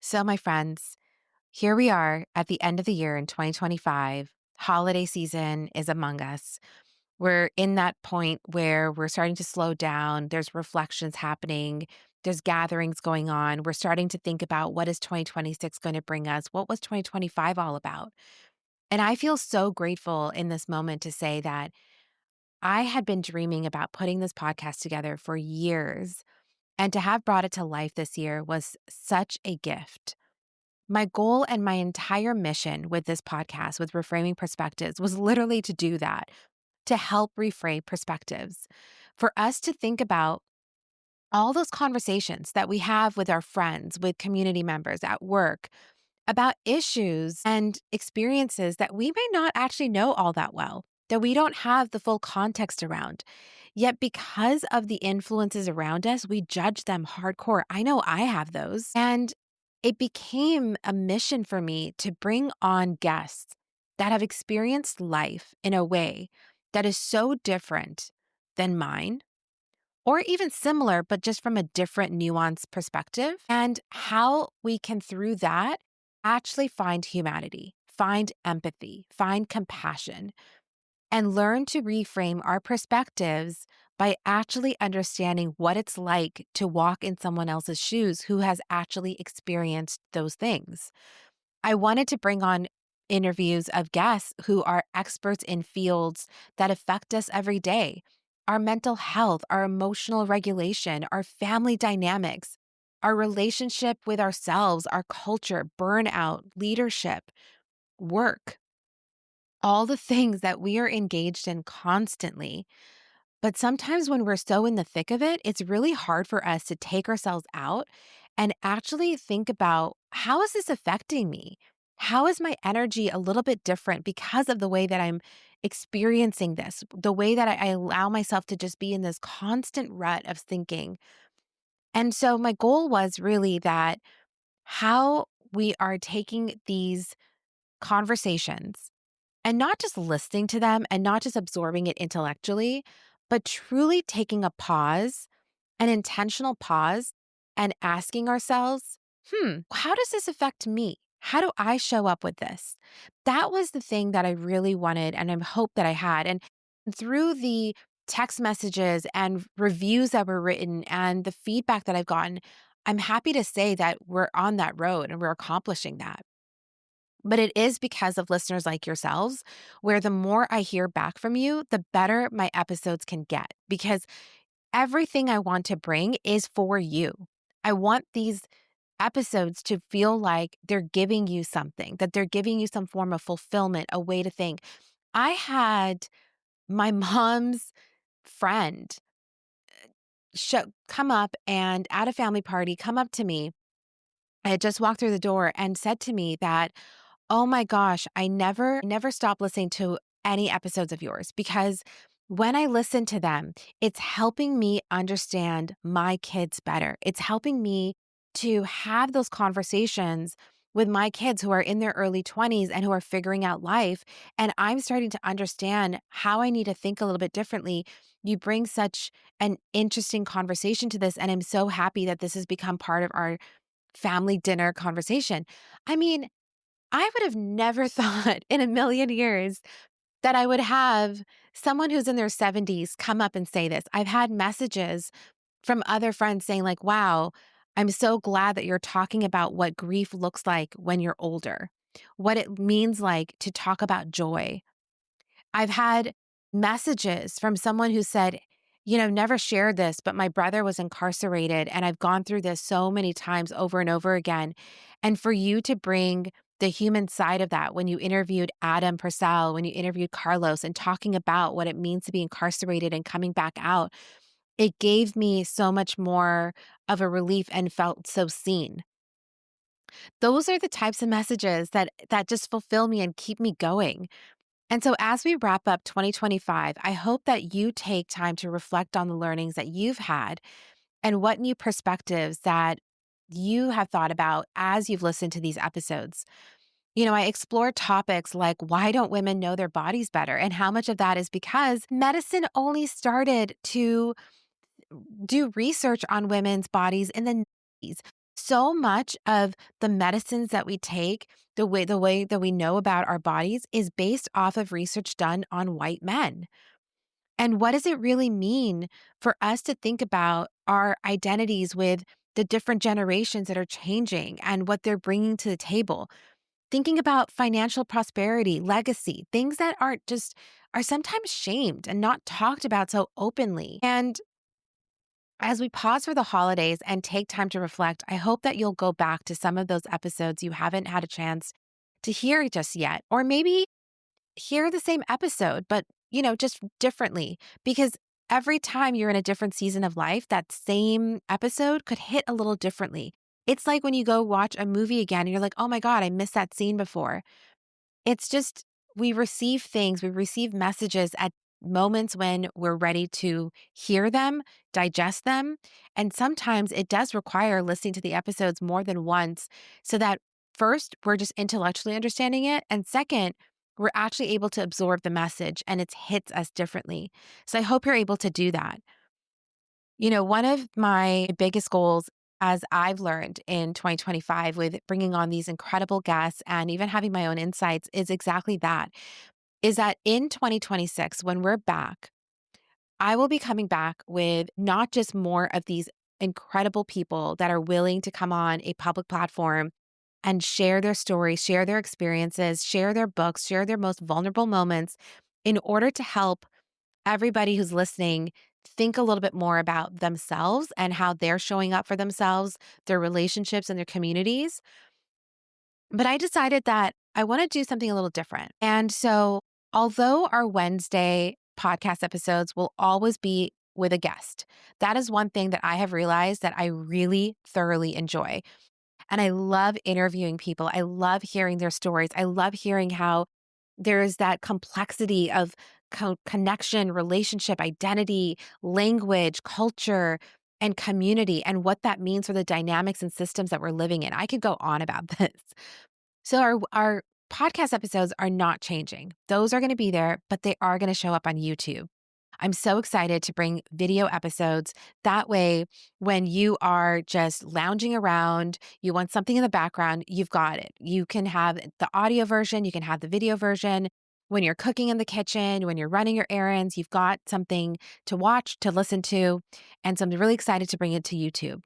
So, my friends, here we are at the end of the year in 2025. Holiday season is among us. We're in that point where we're starting to slow down. There's reflections happening. There's gatherings going on. We're starting to think about what is 2026 going to bring us? What was 2025 all about? And I feel so grateful in this moment to say that I had been dreaming about putting this podcast together for years. And to have brought it to life this year was such a gift. My goal and my entire mission with this podcast, with Reframing Perspectives, was literally to do that, to help reframe perspectives, for us to think about all those conversations that we have with our friends, with community members at work, about issues and experiences that we may not actually know all that well, that we don't have the full context around. Yet, because of the influences around us, we judge them hardcore. I know I have those. And it became a mission for me to bring on guests that have experienced life in a way that is so different than mine or even similar, but just from a different nuanced perspective, and how we can, through that, actually find humanity, find empathy, find compassion, and learn to reframe our perspectives by actually understanding what it's like to walk in someone else's shoes who has actually experienced those things. I wanted to bring on interviews of guests who are experts in fields that affect us every day: our mental health, our emotional regulation, our family dynamics, our relationship with ourselves, our culture, burnout, leadership, work, all the things that we are engaged in constantly. But sometimes when we're so in the thick of it, it's really hard for us to take ourselves out and actually think about, how is this affecting me? How is my energy a little bit different because of the way that I'm experiencing this, the way that I allow myself to just be in this constant rut of thinking? And so my goal was really that how we are taking these conversations and not just listening to them and not just absorbing it intellectually, but truly taking a pause, an intentional pause, and asking ourselves, how does this affect me? How do I show up with this? That was the thing that I really wanted and I hope that I had. And through the text messages and reviews that were written and the feedback that I've gotten, I'm happy to say that we're on that road and we're accomplishing that. But it is because of listeners like yourselves, where the more I hear back from you, the better my episodes can get, because everything I want to bring is for you. I want these episodes to feel like they're giving you something, that they're giving you some form of fulfillment, a way to think. I had my mom's friend come up and at a family party, come up to me. I had just walked through the door and said to me that, oh my gosh, I never stop listening to any episodes of yours, because when I listen to them, it's helping me understand my kids better. It's helping me to have those conversations with my kids who are in their early 20s and who are figuring out life. And I'm starting to understand how I need to think a little bit differently. You bring such an interesting conversation to this. And I'm so happy that this has become part of our family dinner conversation. I mean, I would have never thought in a million years that I would have someone who's in their 70s come up and say this. I've had messages from other friends saying, like, wow, I'm so glad that you're talking about what grief looks like when you're older, what it means like to talk about joy. I've had messages from someone who said, never shared this, but my brother was incarcerated and I've gone through this so many times over and over again. And for you to bring the human side of that, when you interviewed Adam Purcell, when you interviewed Carlos and talking about what it means to be incarcerated and coming back out, it gave me so much more of a relief and felt so seen. Those are the types of messages that just fulfill me and keep me going. And so as we wrap up 2025, I hope that you take time to reflect on the learnings that you've had and what new perspectives that you have thought about as you've listened to these episodes. I explore topics like, why don't women know their bodies better? And how much of that is because medicine only started to do research on women's bodies in the 90s. So much of the medicines that we take, the way that we know about our bodies is based off of research done on white men. And what does it really mean for us to think about our identities with the different generations that are changing and what they're bringing to the table? Thinking about financial prosperity, legacy, things that are sometimes shamed and not talked about so openly. And as we pause for the holidays and take time to reflect, I hope that you'll go back to some of those episodes you haven't had a chance to hear just yet, or maybe hear the same episode, but just differently, because every time you're in a different season of life, that same episode could hit a little differently. It's like when you go watch a movie again and you're like, oh my God, I missed that scene before. It's just we receive messages at moments when we're ready to hear them, digest them, and sometimes it does require listening to the episodes more than once so that first, we're just intellectually understanding it, and second, we're actually able to absorb the message and it hits us differently. So I hope you're able to do that. One of my biggest goals, as I've learned in 2025 with bringing on these incredible guests and even having my own insights, is exactly that. Is that in 2026, when we're back, I will be coming back with not just more of these incredible people that are willing to come on a public platform and share their stories, share their experiences, share their books, share their most vulnerable moments in order to help everybody who's listening think a little bit more about themselves and how they're showing up for themselves, their relationships, and their communities. But I decided that I want to do something a little different. And so, although our Wednesday podcast episodes will always be with a guest, that is one thing that I have realized that I really thoroughly enjoy. And I love interviewing people. I love hearing their stories. I love hearing how there's that complexity of connection, relationship, identity, language, culture, and community, and what that means for the dynamics and systems that we're living in. I could go on about this. So our podcast episodes are not changing. Those are going to be there, but they are going to show up on YouTube. I'm so excited to bring video episodes. That way, when you are just lounging around, you want something in the background, you've got it. You can have the audio version, you can have the video version. When you're cooking in the kitchen, when you're running your errands, you've got something to watch, to listen to. And so I'm really excited to bring it to YouTube.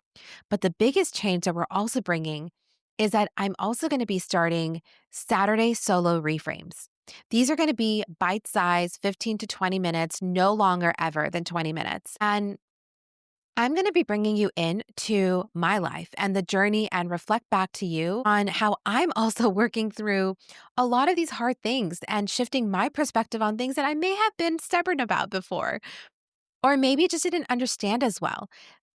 But the biggest change that we're also bringing is that I'm also going to be starting Saturday solo reframes. These are going to be bite sized, 15 to 20 minutes, no longer ever than 20 minutes. And I'm going to be bringing you into my life and the journey and reflect back to you on how I'm also working through a lot of these hard things and shifting my perspective on things that I may have been stubborn about before, or maybe just didn't understand as well.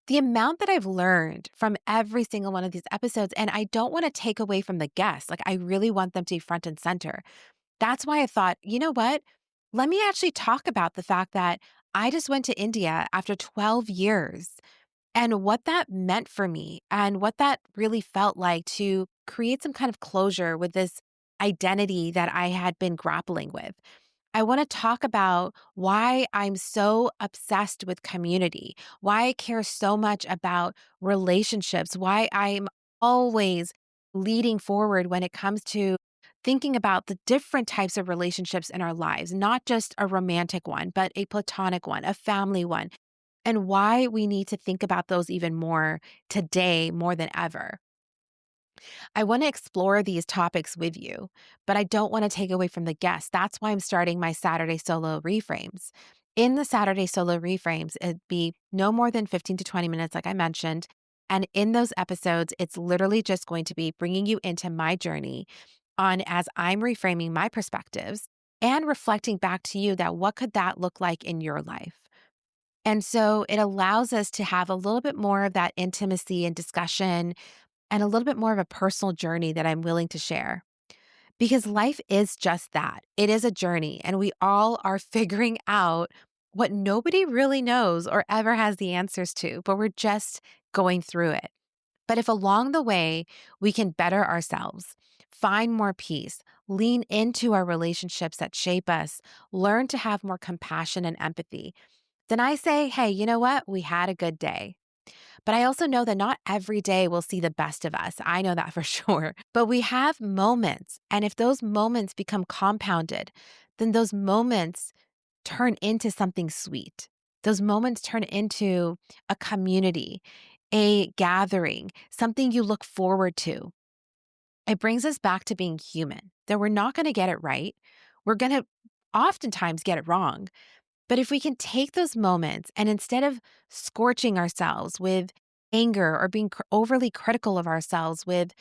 The amount that I've learned from every single one of these episodes, and I don't want to take away from the guests. Like, I really want them to be front and center. That's why I thought, you know what? Let me actually talk about the fact that I just went to India after 12 years and what that meant for me and what that really felt like to create some kind of closure with this identity that I had been grappling with. I want to talk about why I'm so obsessed with community, why I care so much about relationships, why I'm always leading forward when it comes to thinking about the different types of relationships in our lives, not just a romantic one, but a platonic one, a family one, and why we need to think about those even more today, more than ever. I want to explore these topics with you, but I don't want to take away from the guests. That's why I'm starting my Saturday solo reframes. In the Saturday solo reframes, it'd be no more than 15 to 20 minutes, like I mentioned. And in those episodes, it's literally just going to be bringing you into my journey on as I'm reframing my perspectives and reflecting back to you that what could that look like in your life? And so it allows us to have a little bit more of that intimacy and discussion and a little bit more of a personal journey that I'm willing to share. Because life is just that. It is a journey, and we all are figuring out what nobody really knows or ever has the answers to, but we're just going through it. But if along the way we can better ourselves, find more peace, lean into our relationships that shape us, learn to have more compassion and empathy, then I say, hey, you know what? We had a good day. But I also know that not every day will see the best of us. I know that for sure. But we have moments. And if those moments become compounded, then those moments turn into something sweet. Those moments turn into a community, a gathering, something you look forward to. It brings us back to being human, that we're not going to get it right. We're going to oftentimes get it wrong. But if we can take those moments and instead of scorching ourselves with anger or being overly critical of ourselves with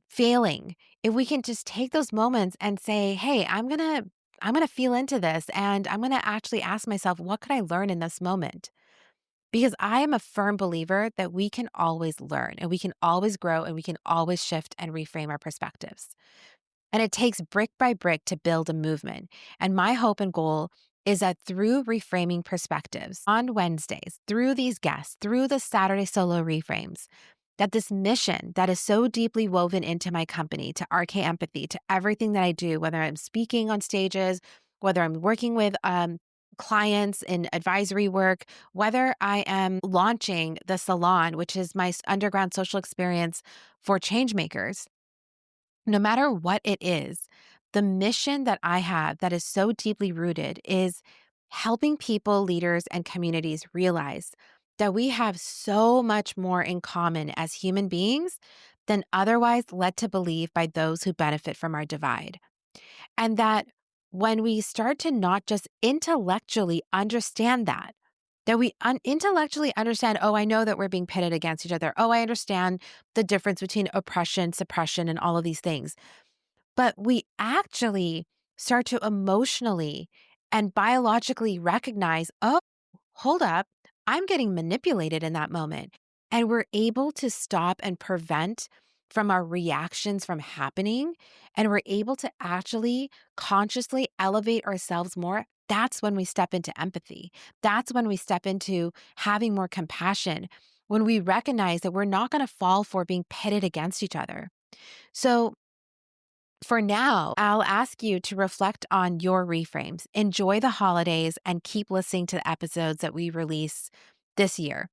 failing, if we can just take those moments and say, "Hey, I'm going to feel into this and I'm going to actually ask myself, what could I learn in this moment?" Because I am a firm believer that we can always learn and we can always grow and we can always shift and reframe our perspectives. And it takes brick by brick to build a movement. And my hope and goal is that through reframing perspectives on Wednesdays, through these guests, through the Saturday solo reframes, that this mission that is so deeply woven into my company, to RK Empathy, to everything that I do, whether I'm speaking on stages, whether I'm working with clients in advisory work, whether I am launching the salon, which is my underground social experience for change makers, no matter what it is, the mission that I have that is so deeply rooted is helping people, leaders, and communities realize that we have so much more in common as human beings than otherwise led to believe by those who benefit from our divide. And that when we start to not just intellectually understand that we intellectually understand, oh, I know that we're being pitted against each other. Oh, I understand the difference between oppression, suppression, and all of these things. But we actually start to emotionally and biologically recognize, oh, hold up, I'm getting manipulated in that moment. And we're able to stop and prevent from our reactions from happening. And we're able to actually consciously elevate ourselves more. That's when we step into empathy. That's when we step into having more compassion, when we recognize that we're not going to fall for being pitted against each other. So, for now, I'll ask you to reflect on your reframes. Enjoy the holidays and keep listening to the episodes that we release this year.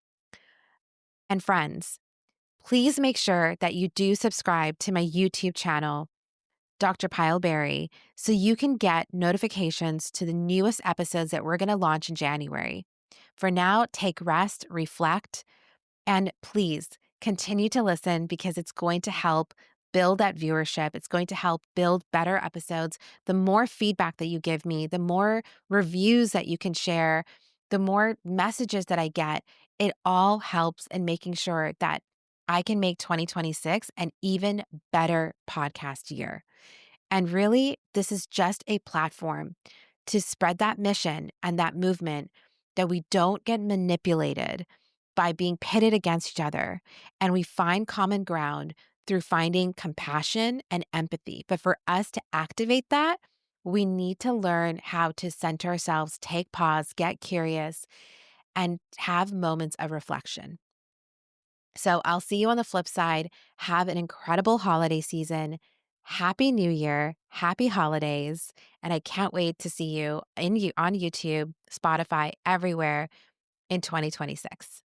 And friends, please make sure that you do subscribe to my YouTube channel, Dr. Payal Beri, so you can get notifications to the newest episodes that we're going to launch in January. For now, take rest, reflect, and please continue to listen because it's going to help build that viewership. It's going to help build better episodes. The more feedback that you give me, the more reviews that you can share, the more messages that I get, it all helps in making sure that I can make 2026 an even better podcast year. And really, this is just a platform to spread that mission and that movement that we don't get manipulated by being pitted against each other. And we find common ground through finding compassion and empathy. But for us to activate that, we need to learn how to center ourselves, take pause, get curious, and have moments of reflection. So I'll see you on the flip side. Have an incredible holiday season. Happy New Year, happy holidays, and I can't wait to see you on YouTube, Spotify, everywhere in 2026.